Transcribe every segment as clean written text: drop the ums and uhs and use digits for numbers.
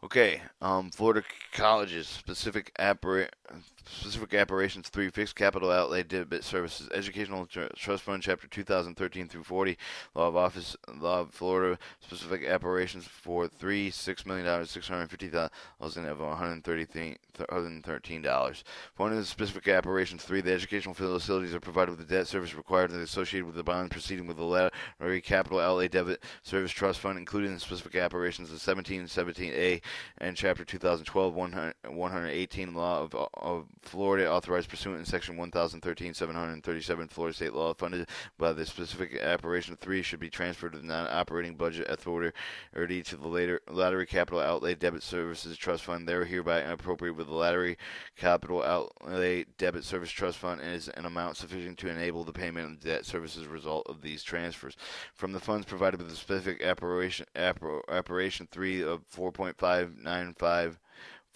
Okay, Florida colleges specific operations 3 fixed capital outlay debit services educational trust fund chapter 2013 through 40 law of Florida specific operations for 3 $6,000,000 $650,000 of $113. For one of the specific operations 3 the educational facilities are provided with the debt service required and associated with the bond proceeding with the lottery capital outlay debit service trust fund including the specific operations of 1717A and Chapter 2012 118 Law of Florida authorized pursuant in Section 1013 737 Florida State Law funded by the specific operation 3 should be transferred to the non-operating budget authority to the later Lottery Capital Outlay Debit Services Trust Fund. They are hereby appropriated with the Lottery Capital Outlay Debit Service Trust Fund and is an amount sufficient to enable the payment of debt services result of these transfers. From the funds provided with the specific operation 3 of 4.595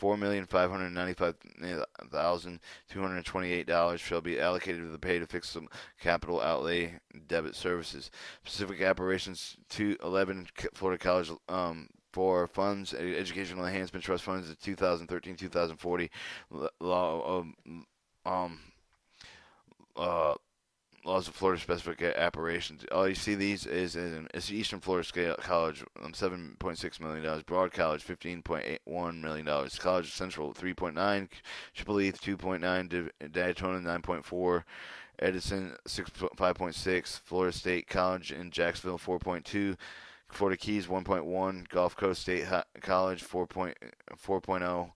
$4,595,228 shall be allocated to the pay to fix some capital outlay debit services. Specific operations 211 Florida College for funds educational enhancement trust funds 2013-2040 law of um uh laws of Florida specific operations. All you see these is it's Eastern Florida College, $7.6 million. Broad College, $15.81 million. College Central, 3.9. Triple E, 2.9. Daytona, 9.4. Edison, 5.6. Florida State College in Jacksonville, 4.2. Florida Keys, 1.1. Gulf Coast State College, 4.0.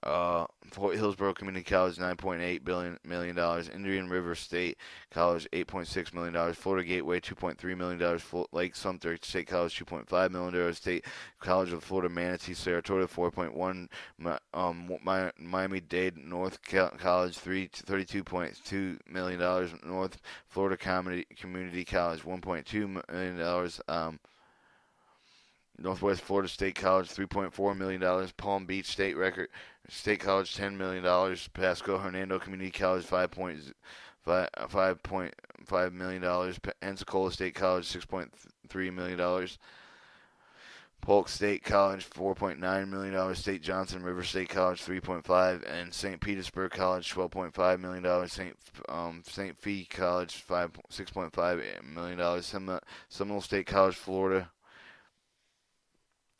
Fort Hillsborough Community College, $9.8 million. Indian River State College, $8.6 million. Florida Gateway, $2.3 million. Lake Sumter State College, $2.5 million. State College of Florida Manatee Saratoga, 4.1. Miami-Dade North College, $32.2 million. North Florida Community College, $1.2 million. Northwest Florida State College, $3.4 million. Palm Beach State College, $10 million. Pasco Hernando Community College, $5.5 million. Pensacola State College, $6.3 million. Polk State College, $4.9 million. State Johnson River State College, 3.5, and St. Petersburg College, $12.5 million. St. Fee College, $6.5 million. Seminole State College, Florida,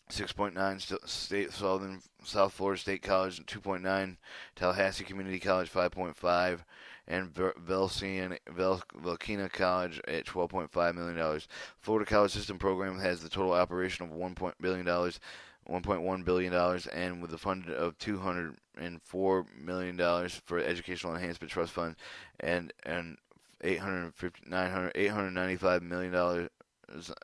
6.9. South Florida State College, 2.9. Tallahassee Community College, 5.5, and Velcina College at $12.5 million. Florida College System program has the total operation of $1.1 billion, and with a fund of $204 million for educational enhancement trust fund and $895 million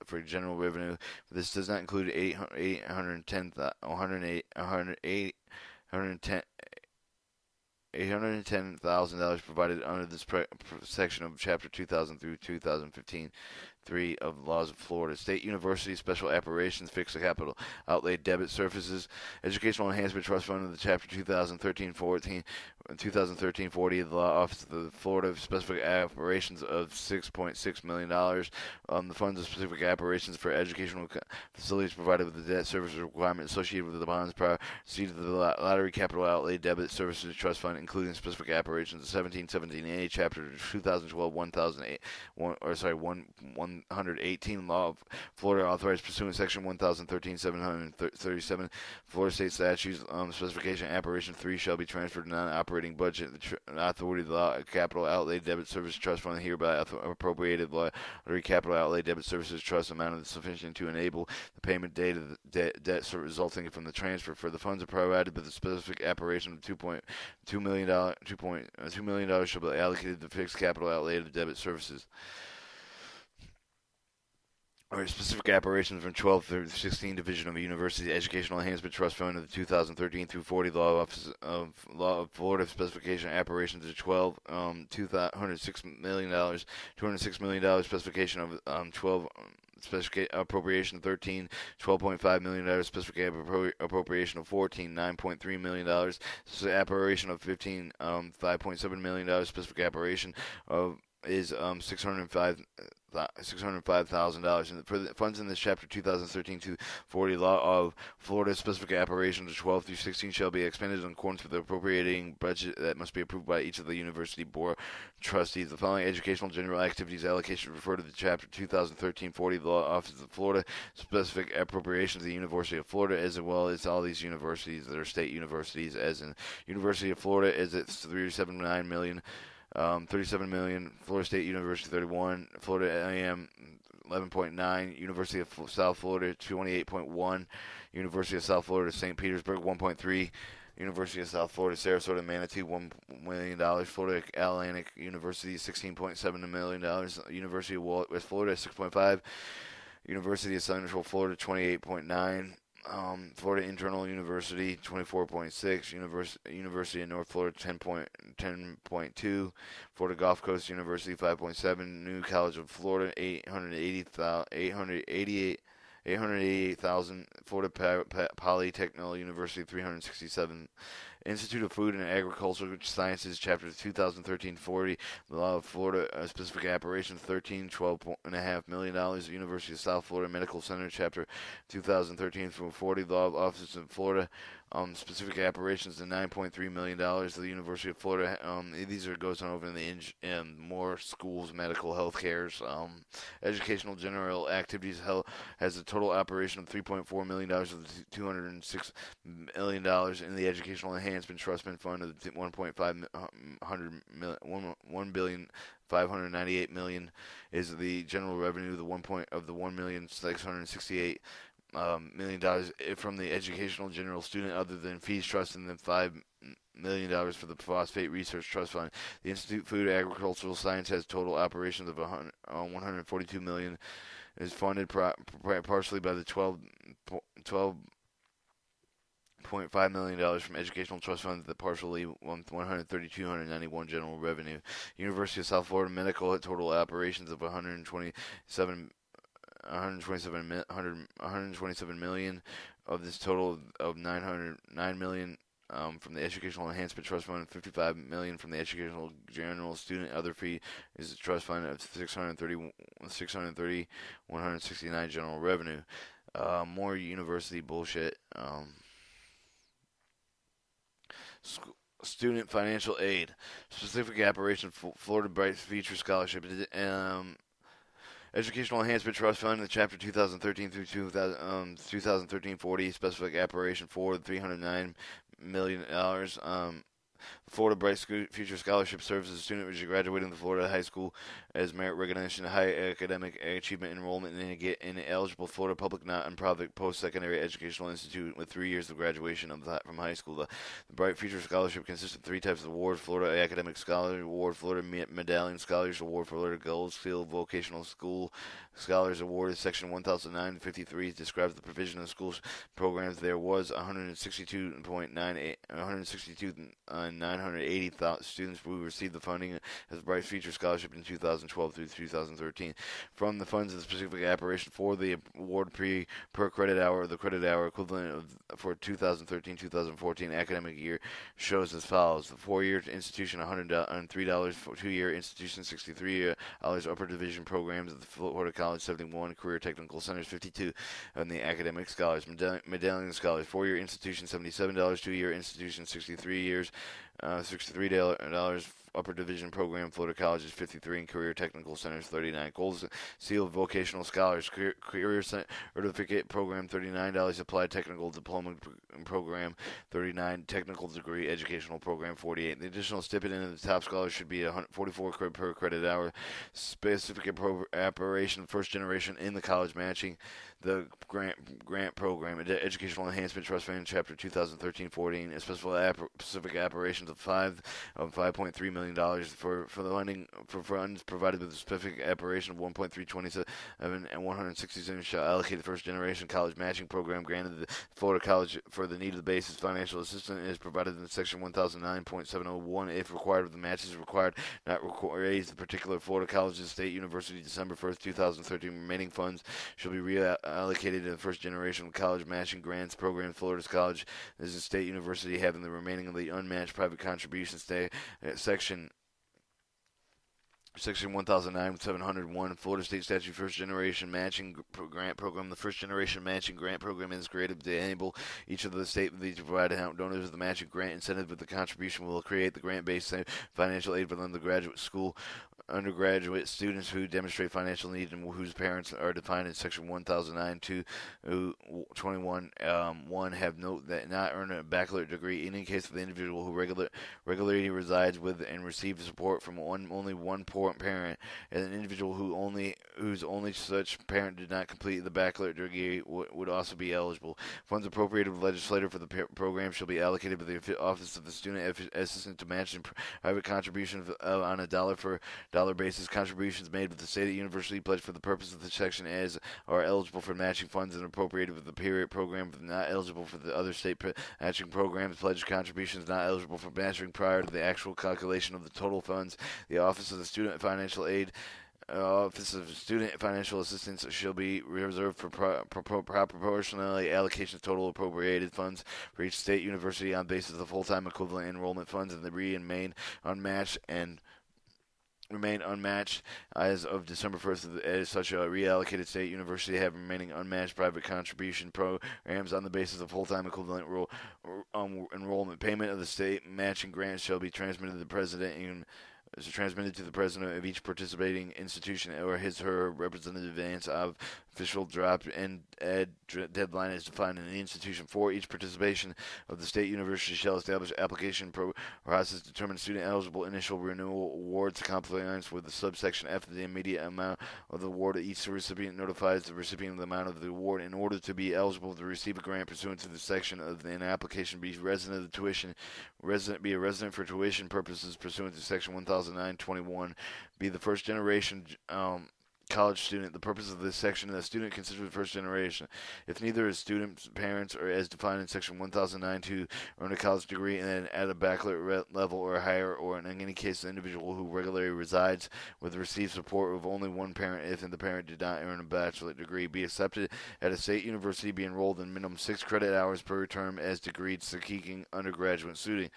for general revenue. This does not include 810,000 dollars provided under this section of Chapter 2000 through 2015 3 of Laws of Florida. State University Special Operations Fixed Capital Outlay Debit Services Educational Enhancement Trust Fund of the Chapter 2013-40 of the Law Office of the Florida Specific Operations of $6.6 million. The funds of specific operations for educational facilities provided with the debt service requirement associated with the bonds proceeded to the Lottery Capital Outlay Debit Services Trust Fund, including specific operations of 1717A, Chapter 2012 118 Law of Florida authorized pursuant to Section 1013 737 Florida State Statutes. Specification Operation 3 shall be transferred to non-operating budget. The authority of the Capital Outlay Debit Service Trust Fund hereby appropriated Lottery Capital Outlay Debit Services Trust amount sufficient to enable the payment date of the debt resulting from the transfer. For the funds are provided by the specific operation of $2.2 million, $2.2 million shall be allocated to fixed capital outlay of debit services or specific operations from 12 through 16 Division of University Educational Enhancement Trust Fund of the 2013 through 40 Law of Florida Specification Operations of 12 $206 million $206 million specification of 12 specific appropriation 13 $12.5 million specific appropriation of 14 $9.3 million specific appropriation of 15 $5.7 million specific appropriation of is $605,000. And for the funds in this chapter 2013 to 40 law of Florida specific appropriations 12 through 16 shall be expended in accordance with the appropriating budget that must be approved by each of the university board trustees. The following educational general activities allocation refer to the chapter 2013-40 law office of Florida specific appropriations of the University of Florida, as well as all these universities that are state universities, as in University of Florida is at $379 million. 37 million, Florida State University 31, Florida A&M 11.9, University of South Florida 28.1, University of South Florida St. Petersburg 1.3, University of South Florida Sarasota Manatee $1 million, Florida Atlantic University $16.7 million, University of West Florida 6.5, University of Central Florida 28.9. Florida Internal University 24.6, University of North Florida 10.2, Florida Gulf Coast University 5.7, New College of Florida 888,000, Florida Polytechnical University 367, Institute of Food and Agricultural Sciences, Chapter 2013-40, the Law of Florida, Specific Operations, $12.5 million, University of South Florida Medical Center, Chapter 2013-40, Law of Offices in Florida, specific operations to $9.3 million. The University of Florida, these are goes on over in the more schools, medical, health cares, educational general activities. Has a total operation of $3.4 million of the $206 million in the Educational Enhancement Trust Fund of the $1,598,000,000 is the general revenue. The $1,668,000,000 $1 million from the Educational General Student Other Than Fees Trust, and then $5 million for the Phosphate Research Trust Fund. The Institute of Food and Agricultural Science has total operations of $142 million. Is funded partially by the $12.5 million from Educational Trust Funds that partially $132,191 general revenue. University of South Florida Medical had total operations of $127 million. Of this total of $909 million from the Educational Enhancement Trust Fund, $55 million from the Educational General Student Other Fee is a trust fund of $169 general revenue. More university bullshit. Student financial aid, specific operation Florida Bright Future Scholarship. Educational Enhancement Trust Fund, the Chapter 2013 through 2013-40, specific operation for $309 million. Florida Bright Future Scholarship serves as a student which is graduating from Florida High School as merit recognition, high academic achievement enrollment in an eligible Florida public non-profit post-secondary educational institute with 3 years of graduation from high school. The Bright Future Scholarship consists of 3 types of awards: Florida Academic Scholar Award, Florida Medallion Scholars Award, Florida Gold Seal Vocational School Scholars Award. Section 1009-53 describes the provision of schools programs. There was 162,980 students who received the funding as a Bright Future Scholarship in 2012 through 2013 from the funds of the specific operation for the award per credit hour. The credit hour equivalent for 2013-2014 academic year shows as follows: the 4-year institution $103, for 2-year institution $63, upper division programs of the Florida College 71, career technical centers 52, and the academic scholars. Medallion scholars, 4-year institution $77, 2-year institution 63 years, $63 upper division program, Florida Colleges 53, and career technical centers 39. Gold Seal Vocational Scholars, career certificate program $39, applied technical diploma program 39, technical degree educational program 48. The additional stipend of the top scholars should be 44 per credit hour. Specific operation first generation in the college matching. The grant program, Educational Enhancement Trust Fund, Chapter 2013-14, specific operations of $5.3 million for the funding for funds provided with a specific operation of 1.327 and 167 shall allocate the first generation college matching program granted the Florida College for the need of the basis. Financial assistance is provided in Section 1009.701 if required. If the match is required, not raise the particular Florida College and State University December 1st, 2013. Remaining funds shall be reallocated to the first generation college matching grants program. Florida's College is a state university having the remaining of the unmatched private contribution section Section 1009-701, Florida State Statute, First Generation Matching Grant Program. The First Generation Matching Grant Program is created to enable each of the state to provide donors with the matching grant incentive, but the contribution will create the grant-based financial aid for the graduate school undergraduate students who demonstrate financial need and whose parents are defined in Section 1009-21. 1. Have note that not earn a baccalaureate degree in any case of the individual who regularly resides with and receives support from only one parent, and an individual whose only such parent did not complete the baccalaureate degree would also be eligible. Funds appropriated with legislator for the program shall be allocated by the Office of the Student Assistant to match private contributions on a dollar for dollar basis. Contributions made with the state university pledge for the purpose of the section as are eligible for matching funds and appropriated with the period program, but not eligible for the other state matching programs. Pledged contributions not eligible for matching prior to the actual calculation of the total funds. The Office of the Student Financial Aid Office of Student Financial Assistance shall be reserved for proportionally allocation of total appropriated funds for each state university on basis of full-time equivalent enrollment funds, and the remain unmatched as of December 1st, as such a reallocated state university have remaining unmatched private contribution programs on the basis of full-time equivalent enrollment. Payment of the state matching grants shall be transmitted to the president of each participating institution or his or her representative advance of official drop and deadline as defined in the institution. For each participation of the state university shall establish application process, determine student eligible initial renewal awards compliance with the subsection F of the immediate amount of the award. Each recipient notifies the recipient of the amount of the award. In order to be eligible to receive a grant pursuant to the section of an application, be resident of the tuition, be a resident for tuition purposes pursuant to section 1009-21, be the first generation college student. The purpose of this section is a student considered first generation if neither his student's parents are as defined in section 1009 to earn a college degree and then at a baccalaureate level or higher, or in any case the individual who regularly resides with received support of only one parent if the parent did not earn a bachelor's degree, be accepted at a state university, be enrolled in minimum 6 credit hours per term as degreed seeking undergraduate student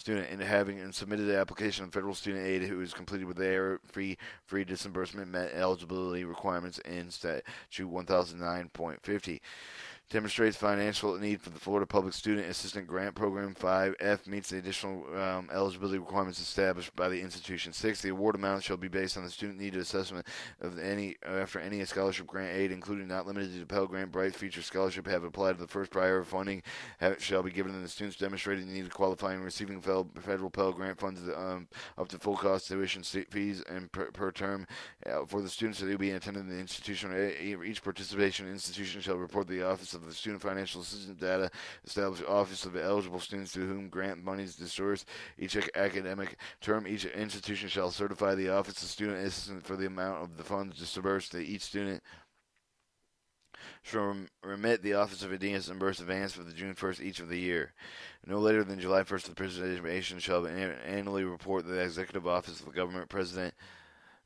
and having submitted the application of federal student aid who is completed with error-free disbursement met eligibility requirements in Statute 1009.50. Demonstrates financial need for the Florida Public Student Assistant Grant Program. 5F meets the additional eligibility requirements established by the institution. 6. The award amount shall be based on the student need assessment of any scholarship grant aid, including not limited to Pell Grant, Bright Future Scholarship, have applied to the first prior funding shall be given to the students demonstrating the need of qualifying receiving federal Pell Grant funds up to full cost tuition fees and per term for the students that will be attending the institution. Each participation institution shall report to the Office of the Student Financial Assistance data established Office of the eligible students to whom grant money is dispersed. Each academic term, each institution shall certify the Office of Student Assistance for the amount of the funds dispersed to each student. Shall remit the Office of Reimbursement advance for the June 1st each of the year. No later than July 1st, the presentation shall annually report to the Executive Office of the Government President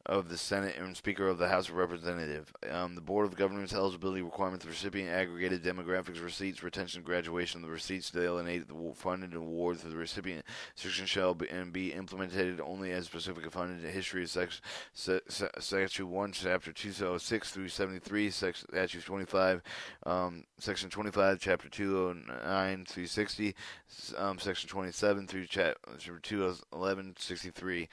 of the Senate and Speaker of the House of Representatives. The Board of Governors eligibility requirements, recipient aggregated demographics, receipts, retention, graduation. The receipts delineate the funded awards for the recipient. Section shall be implemented only as specific funded in history of Section 1, Chapter 206 through 73, Statute 25, Section 25, Chapter 209 through 60, Section 27 through Chapter 211, 63.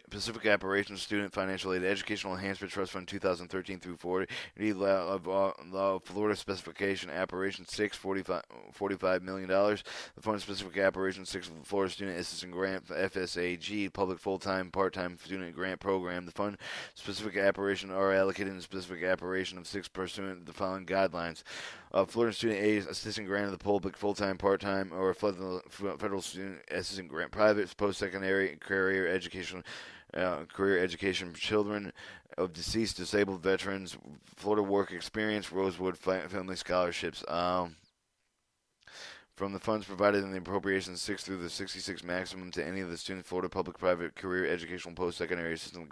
Pacific Operations Student Financial Aid Educational Enhancement Trust Fund 2013 through 40. Law of Florida Specification Operation 6, $45 million. The Fund Specific Operation 6 of the Florida Student Assistant Grant FSAG Public Full-Time Part-Time Student Grant Program. The Fund Specific Operation are allocated in the Specific Operation of 6 pursuant to the following guidelines. Florida Student Aid Assistant Grant of the Public Full-Time Part-Time or Federal Student Assistant Grant Private Post-Secondary Career Education children of deceased disabled veterans, Florida Work Experience, Rosewood Family Scholarships. From the funds provided in the appropriations 6 through the 66 maximum to any of the student Florida Public Private Career Educational Post-Secondary Assistant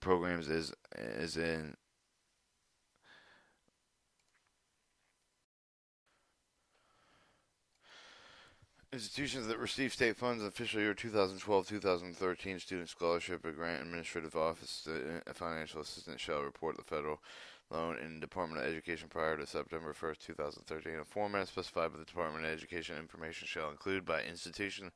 programs is in Institutions that receive state funds in the fiscal year 2012-2013 student scholarship or grant administrative office financial assistance shall report the federal loan in Department of Education prior to September 1st, 2013. A format specified by the Department of Education information shall include by institution.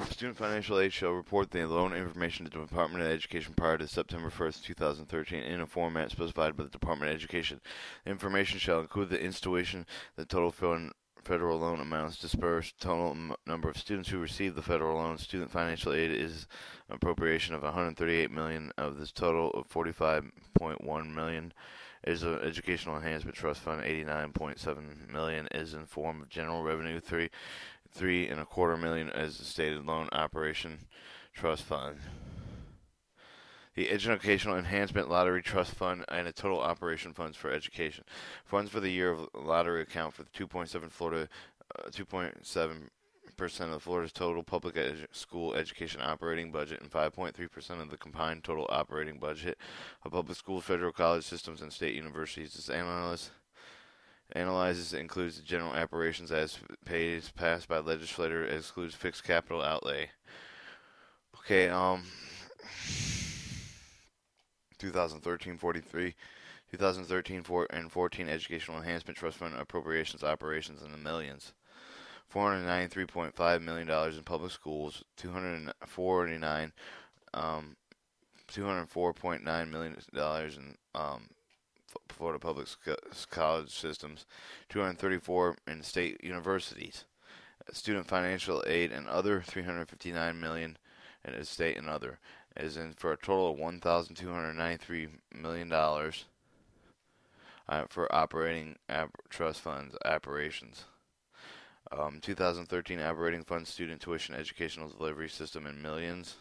Student financial aid shall report the loan information to the Department of Education prior to September 1st, 2013 in a format specified by the Department of Education. The information shall include the institution, the total federal loan amounts dispersed, total number of students who receive the federal loan. Student financial aid is an appropriation of $138 million. Of this total of $45.1 million is an educational enhancement trust fund. $89.7 million is in form of general revenue. $3.25 million as the stated loan operation trust fund. The Educational Enhancement Lottery Trust Fund and a total operation funds for education. Funds for the year of lottery account for the 2.7% of Florida's total public school education operating budget and 5.3% of the combined total operating budget of public schools, federal college systems, and state universities. This analyzes includes the general operations as passed by legislature, excludes fixed capital outlay. Okay, 2013-43, 2013-14 Educational Enhancement Trust Fund appropriations operations in the millions. $493.5 million in public schools, $204.9 million in Florida public college systems, 234 in state universities. Student financial aid and other, $359 million in state and other, is in for a total of $1,293 million for operating trust funds operations. 2013 operating funds, student tuition educational delivery system in millions.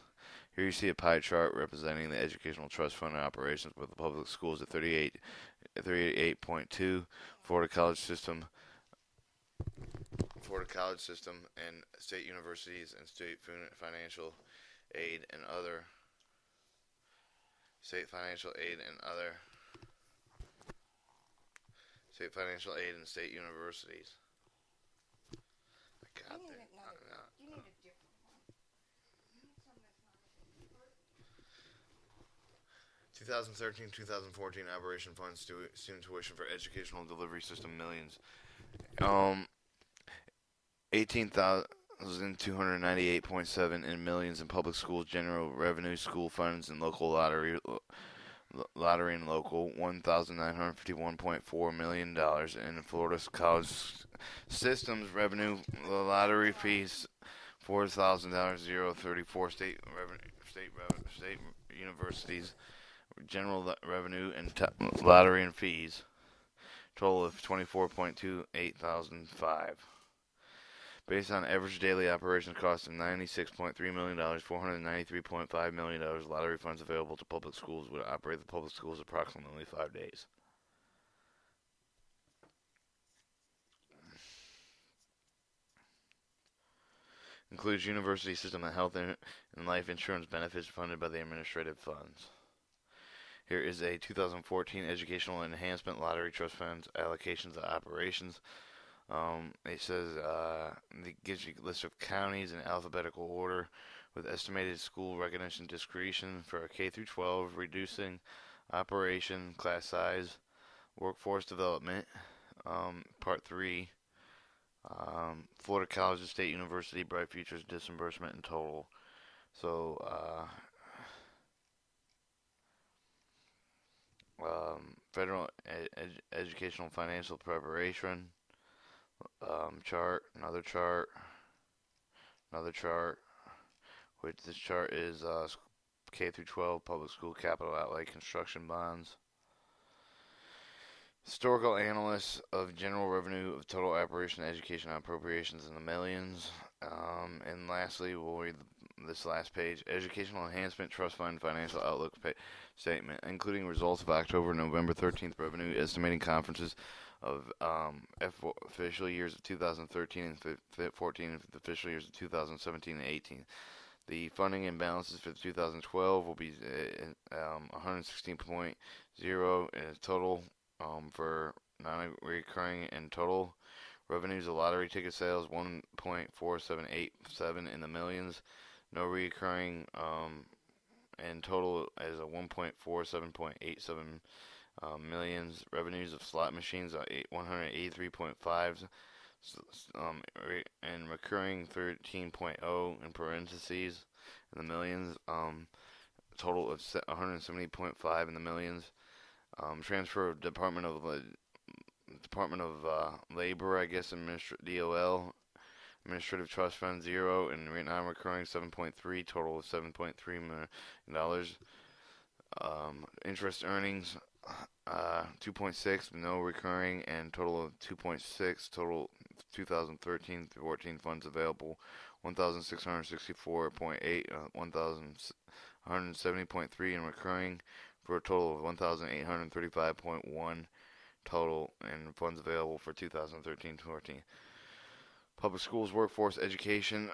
Here you see a pie chart representing the educational trust fund operations with the public schools at 38.2, Florida college system, and state universities and state financial aid and other, state financial aid and state universities. I got there. You need a different one. You need something that's not as important. 2013-2014 Operation Fund student tuition for educational delivery system millions. 18,298.7 in millions in public schools general revenue, school funds, and local lottery and local. $1,951.4 million in Florida's college systems revenue, lottery fees. $4,034 state universities general revenue and lottery and fees. Total of $24,285. Based on average daily operation cost of $96.3 million, $493.5 million lottery funds available to public schools would operate the public schools approximately 5 days. Includes university system and health and life insurance benefits funded by the administrative funds. Here is a 2014 Educational Enhancement Lottery Trust Funds allocations of operations. It says it gives you a list of counties in alphabetical order with estimated school recognition discretion for K through 12, reducing operation, class size, workforce development, part 3, Florida College and State University, Bright Futures disbursement in total. So, federal educational financial preparation. Chart, another chart, which this chart is K through 12 public school capital outlay construction bonds. Historical analysis of general revenue of total operation education appropriations in the millions. And lastly, we'll read this last page. Educational Enhancement Trust Fund Financial Outlook Statement, including results of October November 13th revenue estimating conferences of official years of 2013 and 14, and the official years of 2017 and 18. The funding imbalances for 2012 will be 116.0 in total for non-recurring and total. Revenues of lottery ticket sales 1.4787 in the millions. No recurring and total is a 1.4787 millions. Revenues of slot machines are 183.5 and recurring 13.0 in parentheses in the millions. Total of 170.5 in the millions. Transfer of Department of Labor, I guess, DOL, Administrative Trust Fund 0, and non-recurring 7.3, total of $7.3 million. Interest earnings 2.6, no recurring, and total of 2.6, total 2013-14 funds available 1,664.8, 1,170.3 in recurring, for a total of 1,835.1 total in funds available for 2013-14. Public schools, workforce, education.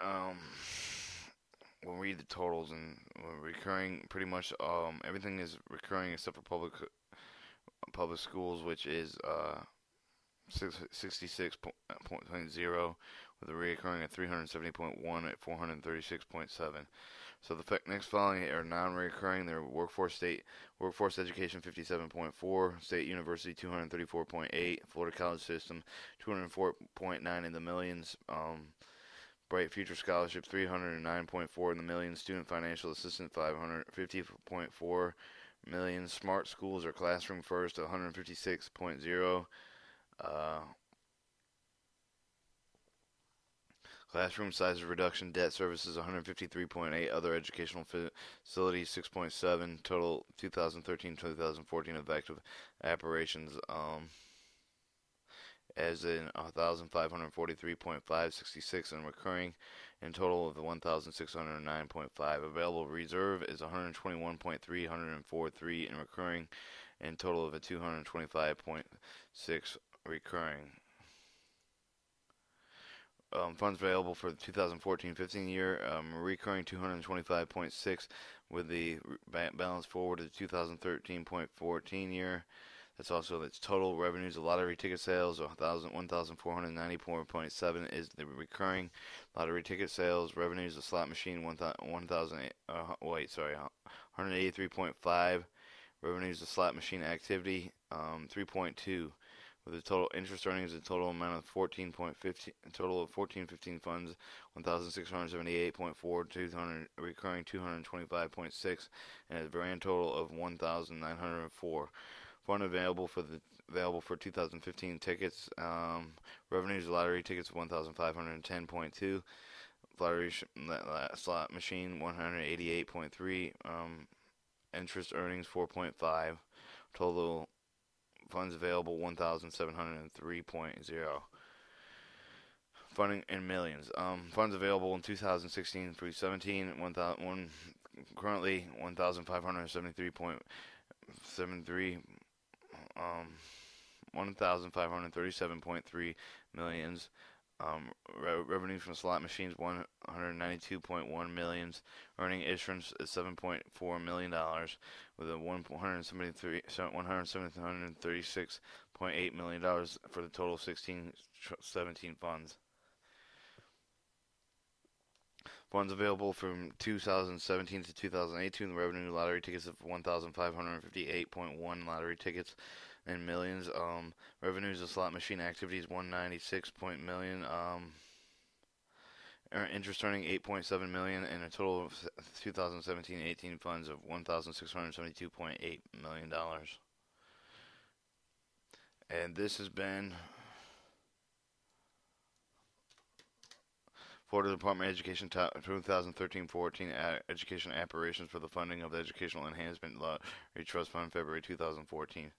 We'll read the totals, and recurring, pretty much everything is recurring except for public schools, which is 66.0, with a recurring at 370.1 at 436.7. So the next following are non-recurring. They're workforce education 57.4, state university 234.8, Florida college system 204.9 in the millions. Bright Future Scholarship 309.4 in the millions. Student financial assistance 550.4 million. Smart schools or classroom first 156.0. Classroom size reduction, debt services 153.8, other educational facilities 6.7, total 2013-2014 effective operations as in 1,543.566 and recurring, in total of the 1,609.5. Available reserve is 121.3, in recurring, in total of a 225.6 recurring. Funds available for the 2014-15 year, recurring 225.6 with the balance forward to the 2013.14 year. That's also its total revenues of lottery ticket sales. 1,494.7 is the recurring lottery ticket sales. Revenues of slot machine 183.5. Revenues of slot machine activity 3.2. With the total interest earnings, a total amount of 14.15, a total of 1415 funds, 1,678.4, 200 recurring 225.6, and a grand total of 1,904. Fund available for 2015 tickets. Revenues of lottery tickets 1,510.2. Lottery slot machine 188.3. Interest earnings 4.5. Total funds available 1,703.0. Funding in millions. Funds available in 2016 through 17. Currently 1,573.73. 1,537.3 millions. Revenue from slot machines 192.1 millions. Earning issuance is $7.4 million with a 136.8 million dollars for the total 16-17 funds. Funds available from 2017 to 2018. The revenue lottery tickets of 1,558.1 lottery tickets in millions. Revenues of slot machine activities 196 million. Interest earning 8.7 million, and a total of 2017-18 funds of 1,672.8 million dollars. And this has been Florida Department of Education 2013-14 education operations for the funding of the Educational Enhancement Lottery Trust Fund, February 2014.